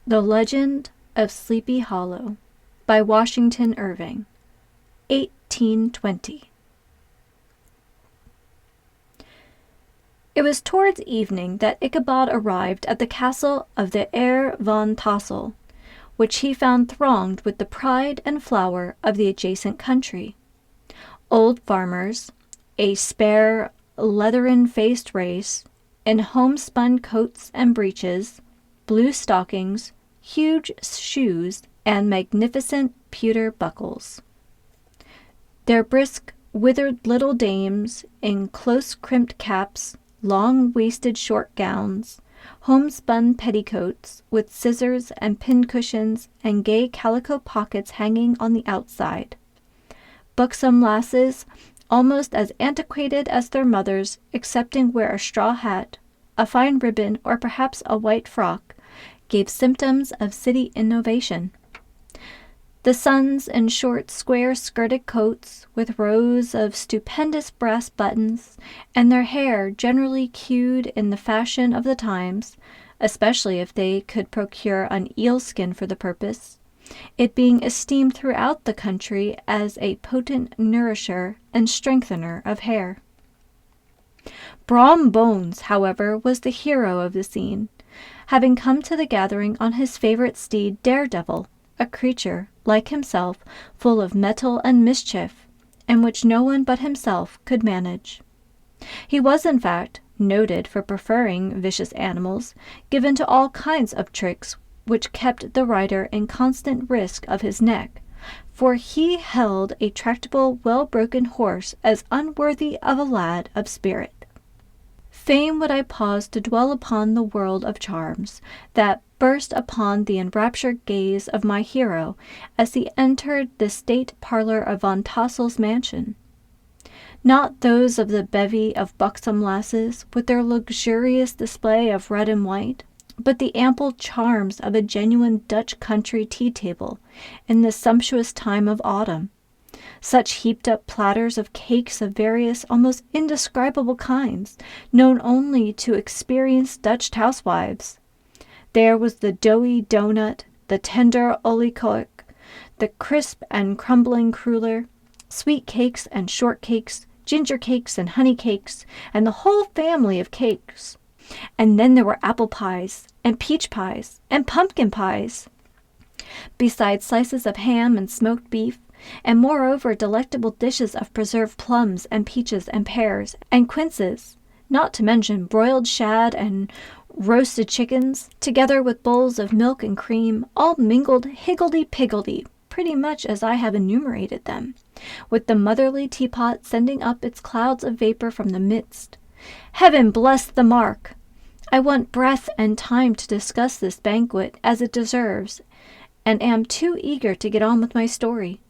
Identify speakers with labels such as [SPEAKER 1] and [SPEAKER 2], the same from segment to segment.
[SPEAKER 1] The Legend of Sleepy Hollow by Washington Irving, 1820. It was towards evening that Ichabod arrived at the castle of the Heer van Tassel, which he found thronged with the pride and flower of the adjacent country. Old farmers, a spare, leathern-faced race, in homespun coats and breeches, blue stockings, huge shoes, and magnificent pewter buckles. Their brisk, withered little dames, in close-crimped caps, long-waisted short gowns, homespun petticoats, with scissors and pincushions and gay calico pockets hanging on the outside. Buxom lasses, almost as antiquated as their mothers, excepting where a straw hat, a fine ribbon, or perhaps a white frock, gave symptoms of city innovation. The sons in short, square-skirted coats, with rows of stupendous brass buttons, and their hair generally queued in the fashion of the times, especially if they could procure an eel-skin for the purpose, it being esteemed throughout the country as a potent nourisher and strengthener of hair. Brom Bones, however, was the hero of the scene, having come to the gathering on his favorite steed Daredevil, a creature, like himself, full of mettle and mischief, and which no one but himself could manage. He was, in fact, noted for preferring vicious animals, given to all kinds of tricks which kept the rider in constant risk of his neck, for he held a tractable, well-broken horse as unworthy of a lad of spirit. Fain would I pause to dwell upon the world of charms that burst upon the enraptured gaze of my hero as he entered the state parlor of Van Tassel's mansion. Not those of the bevy of buxom lasses, with their luxurious display of red and white, but the ample charms of a genuine Dutch country tea-table in the sumptuous time of autumn. Such heaped-up platters of cakes of various, almost indescribable kinds, known only to experienced Dutch housewives. There was the doughy doughnut, the tender olykoek, the crisp and crumbling cruller, sweet cakes and short cakes, ginger cakes and honey cakes, and the whole family of cakes. And then there were apple pies, and peach pies, and pumpkin pies, besides slices of ham and smoked beef, and moreover delectable dishes of preserved plums and peaches and pears and quinces, not to mention broiled shad and roasted chickens, together with bowls of milk and cream, all mingled higgledy-piggledy, pretty much as I have enumerated them, with the motherly teapot sending up its clouds of vapor from the midst. Heaven bless the mark! I want breath and time to discuss this banquet as it deserves, and am too eager to get on with my story.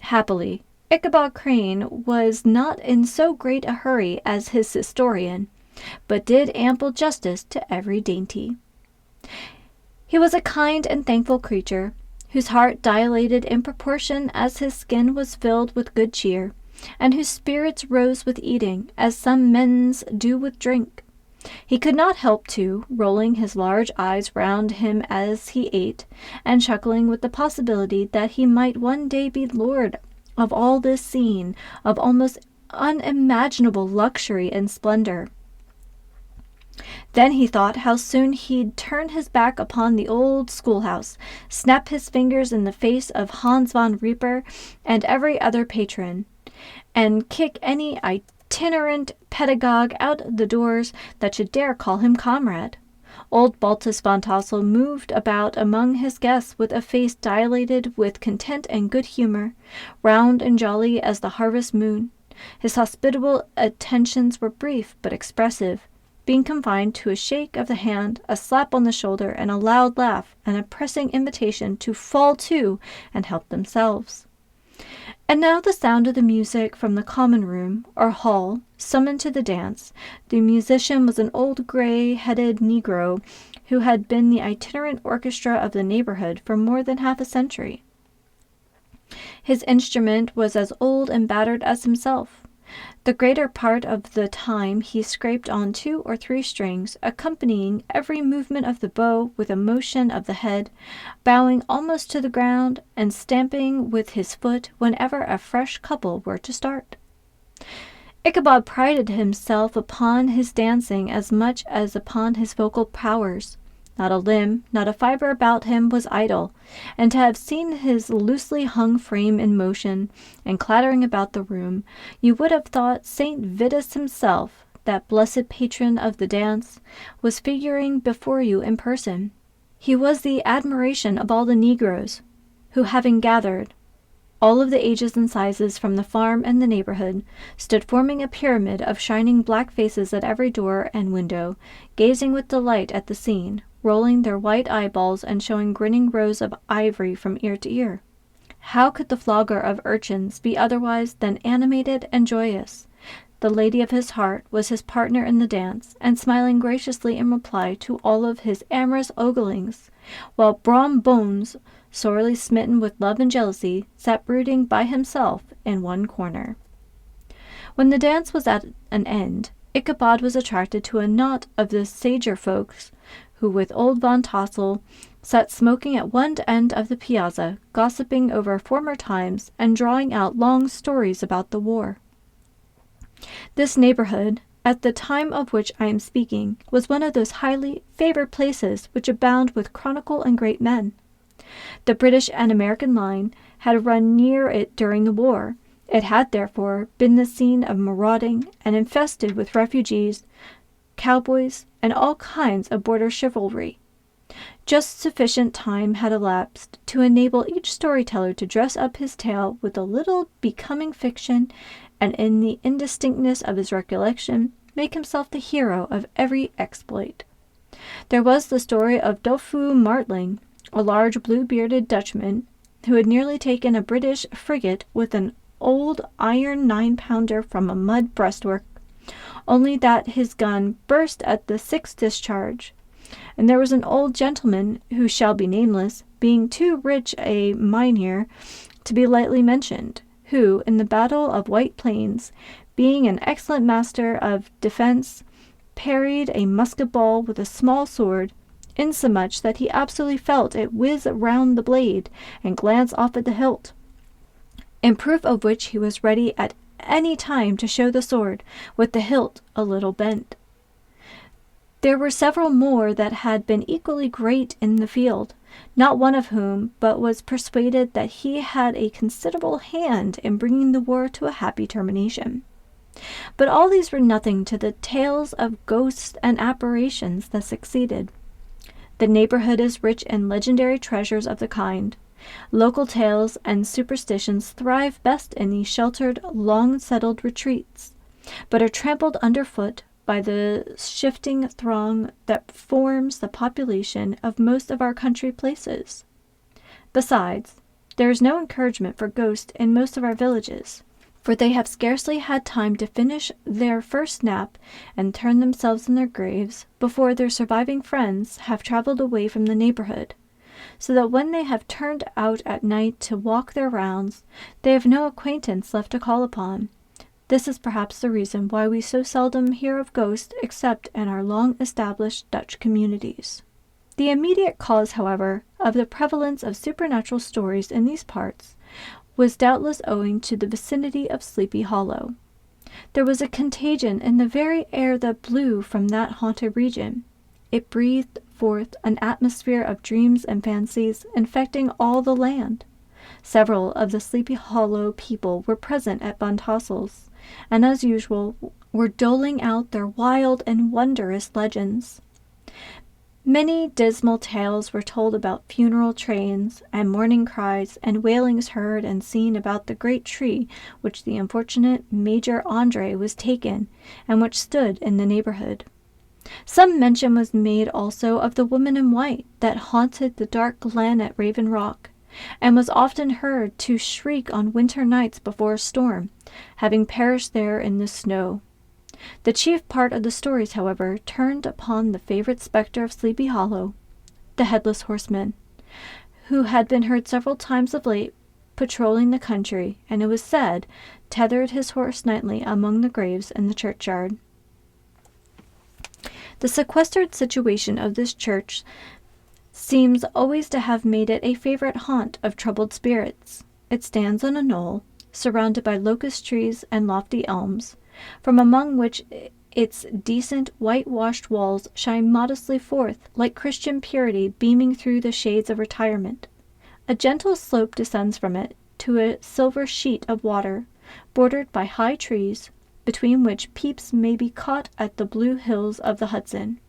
[SPEAKER 1] Happily, Ichabod Crane was not in so great a hurry as his historian, but did ample justice to every dainty. He was a kind and thankful creature, whose heart dilated in proportion as his skin was filled with good cheer, and whose spirits rose with eating, as some men's do with drink. He could not help, too, rolling his large eyes round him as he ate, and chuckling with the possibility that he might one day be lord of all this scene of almost unimaginable luxury and splendor. Then he thought how soon he'd turn his back upon the old schoolhouse, snap his fingers in the face of Hans von Rieper and every other patron, and kick any itinerant pedagogue out the doors that should dare call him comrade. Old Baltus van Tassel moved about among his guests with a face dilated with content and good humor, round and jolly as the harvest moon. His hospitable attentions were brief but expressive, being confined to a shake of the hand, a slap on the shoulder, and a loud laugh, and a pressing invitation to fall to and help themselves. And now the sound of the music from the common room, or hall, summoned to the dance. The musician was an old gray-headed negro who had been the itinerant orchestra of the neighborhood for more than half a century. His instrument was as old and battered as himself. The greater part of the time he scraped on 2 or 3 strings, accompanying every movement of the bow with a motion of the head, bowing almost to the ground, and stamping with his foot whenever a fresh couple were to start. Ichabod prided himself upon his dancing as much as upon his vocal powers. Not a limb, not a fibre about him was idle, and to have seen his loosely hung frame in motion, and clattering about the room, you would have thought St. Vitus himself, that blessed patron of the dance, was figuring before you in person. He was the admiration of all the negroes, who, having gathered, all of the ages and sizes from the farm and the neighborhood, stood forming a pyramid of shining black faces at every door and window, gazing with delight at the scene, rolling their white eyeballs and showing grinning rows of ivory from ear to ear. How could the flogger of urchins be otherwise than animated and joyous? The lady of his heart was his partner in the dance, and smiling graciously in reply to all of his amorous oglings, while Brom Bones, sorely smitten with love and jealousy, sat brooding by himself in one corner. When the dance was at an end, Ichabod was attracted to a knot of the sager folks, who with old Van Tassel sat smoking at one end of the piazza, gossiping over former times and drawing out long stories about the war. This neighborhood, at the time of which I am speaking, was one of those highly favored places which abound with chronicle and great men. The British and American line had run near it during the war. It had, therefore, been the scene of marauding and infested with refugees, cowboys, and all kinds of border chivalry. Just sufficient time had elapsed to enable each storyteller to dress up his tale with a little becoming fiction, and in the indistinctness of his recollection make himself the hero of every exploit. There was the story of Dofu Martling, a large blue-bearded Dutchman, who had nearly taken a British frigate with an old iron 9-pounder from a mud breastwork, only that his gun burst at the 6th discharge. And there was an old gentleman, who shall be nameless, being too rich a mynheer to be lightly mentioned, who, in the battle of White Plains, being an excellent master of defence, parried a musket ball with a small sword, insomuch that he absolutely felt it whiz round the blade and glance off at the hilt, in proof of which he was ready at any time to show the sword, with the hilt a little bent. There were several more that had been equally great in the field, not one of whom but was persuaded that he had a considerable hand in bringing the war to a happy termination. But all these were nothing to the tales of ghosts and apparitions that succeeded. The neighborhood is rich in legendary treasures of the kind. Local tales and superstitions thrive best in these sheltered, long-settled retreats, but are trampled underfoot by the shifting throng that forms the population of most of our country places. Besides, there is no encouragement for ghosts in most of our villages, for they have scarcely had time to finish their first nap and turn themselves in their graves before their surviving friends have traveled away from the neighborhood, so that when they have turned out at night to walk their rounds, they have no acquaintance left to call upon. This is perhaps the reason why we so seldom hear of ghosts except in our long-established Dutch communities. The immediate cause, however, of the prevalence of supernatural stories in these parts was doubtless owing to the vicinity of Sleepy Hollow. There was a contagion in the very air that blew from that haunted region. It breathed forth an atmosphere of dreams and fancies infecting all the land. Several of the Sleepy Hollow people were present at Van Tassel's, and as usual were doling out their wild and wondrous legends. Many dismal tales were told about funeral trains, and mourning cries and wailings heard and seen about the great tree which the unfortunate Major Andre was taken, and which stood in the neighborhood. Some mention was made also of the woman in white that haunted the dark glen at Raven Rock, and was often heard to shriek on winter nights before a storm, having perished there in the snow. The chief part of the stories, however, turned upon the favorite spectre of Sleepy Hollow, the Headless Horseman, who had been heard several times of late, patrolling the country, and it was said, tethered his horse nightly among the graves in the churchyard. The sequestered situation of this church seems always to have made it a favorite haunt of troubled spirits. It stands on a knoll, surrounded by locust trees and lofty elms, from among which its decent whitewashed walls shine modestly forth, like Christian purity beaming through the shades of retirement. A gentle slope descends from it to a silver sheet of water, bordered by high trees, between which peeps may be caught at the blue hills of the Hudson.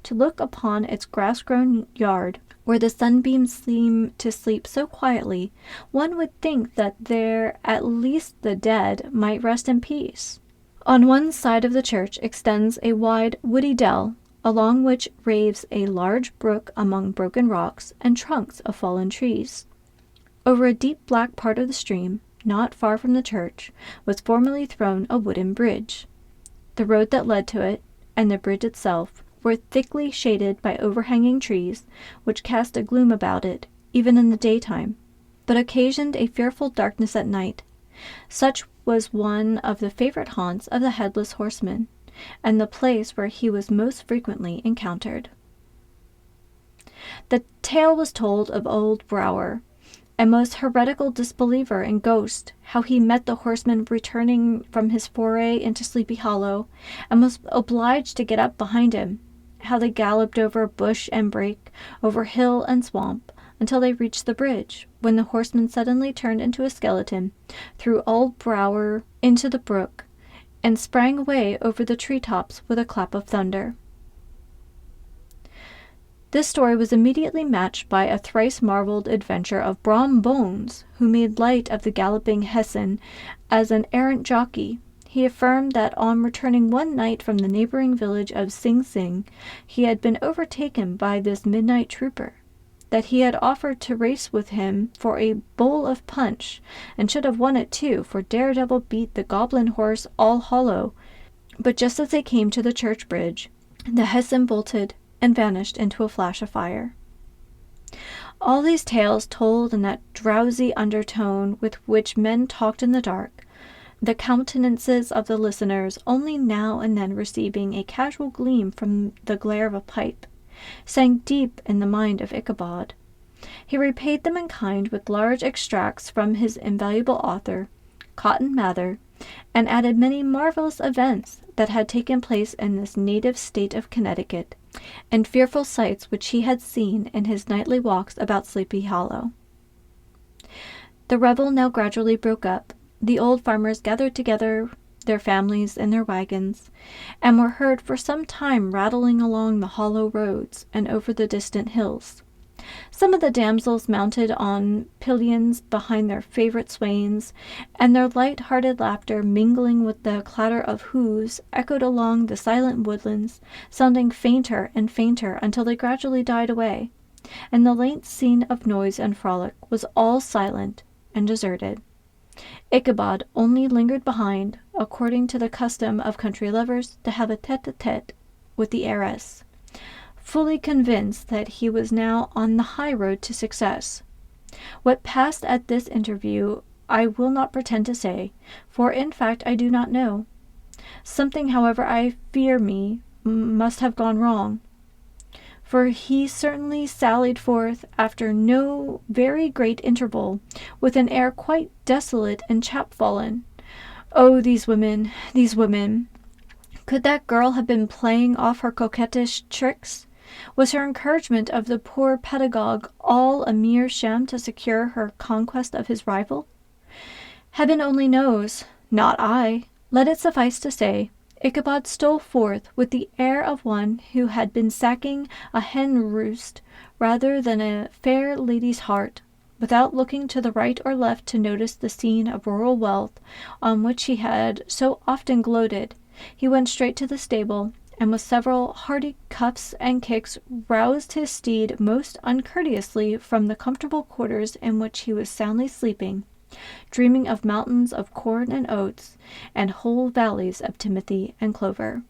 [SPEAKER 1] To look upon its grass-grown yard, where the sunbeams seem to sleep so quietly, one would think that there at least the dead might rest in peace. On one side of the church extends a wide, woody dell, along which raves a large brook among broken rocks and trunks of fallen trees. Over a deep black part of the stream, not far from the church, was formerly thrown a wooden bridge. The road that led to it, and the bridge itself, were thickly shaded by overhanging trees, which cast a gloom about it, even in the daytime, but occasioned a fearful darkness at night. Such was one of the favorite haunts of the Headless Horseman, and the place where he was most frequently encountered. The tale was told of old Brower, a most heretical disbeliever in ghosts, how he met the horseman returning from his foray into Sleepy Hollow, and was obliged to get up behind him, how they galloped over bush and brake, over hill and swamp, until they reached the bridge, when the horseman suddenly turned into a skeleton, threw old Brower into the brook, and sprang away over the tree-tops with a clap of thunder. This story was immediately matched by a thrice-marvelled adventure of Brom Bones, who made light of the galloping Hessian as an errant jockey. He affirmed that on returning one night from the neighboring village of Sing Sing, he had been overtaken by this midnight trooper, that he had offered to race with him for a bowl of punch, and should have won it too, for Daredevil beat the goblin horse All Hollow. But just as they came to the church bridge, the Hessian bolted and vanished into a flash of fire. All these tales told in that drowsy undertone with which men talked in the dark, the countenances of the listeners only now and then receiving a casual gleam from the glare of a pipe, sank deep in the mind of Ichabod. He repaid them in kind with large extracts from his invaluable author, Cotton Mather, and added many marvelous events that had taken place in this native state of Connecticut, and fearful sights which he had seen in his nightly walks about Sleepy Hollow. The revel now gradually broke up. The old farmers gathered together their families in their wagons, and were heard for some time rattling along the hollow roads and over the distant hills. Some of the damsels mounted on pillions behind their favorite swains, and their light-hearted laughter, mingling with the clatter of hoofs, echoed along the silent woodlands, sounding fainter and fainter until they gradually died away, and the late scene of noise and frolic was all silent and deserted. Ichabod only lingered behind, according to the custom of country lovers, to have a tete-a-tete with the heiress, fully convinced that he was now on the high road to success. What passed at this interview I will not pretend to say, for in fact I do not know. Something, however, I fear me, must have gone wrong, for he certainly sallied forth after no very great interval, with an air quite desolate and chapfallen. Oh, these women, these women! Could that girl have been playing off her coquettish tricks? Was her encouragement of the poor pedagogue all a mere sham to secure her conquest of his rival? Heaven only knows, not I. Let it suffice to say, Ichabod stole forth with the air of one who had been sacking a hen roost rather than a fair lady's heart, without looking to the right or left to notice the scene of rural wealth on which he had so often gloated. He went straight to the stable, and with several hearty cuffs and kicks roused his steed most uncourteously from the comfortable quarters in which he was soundly sleeping, dreaming of mountains of corn and oats, and whole valleys of timothy and clover.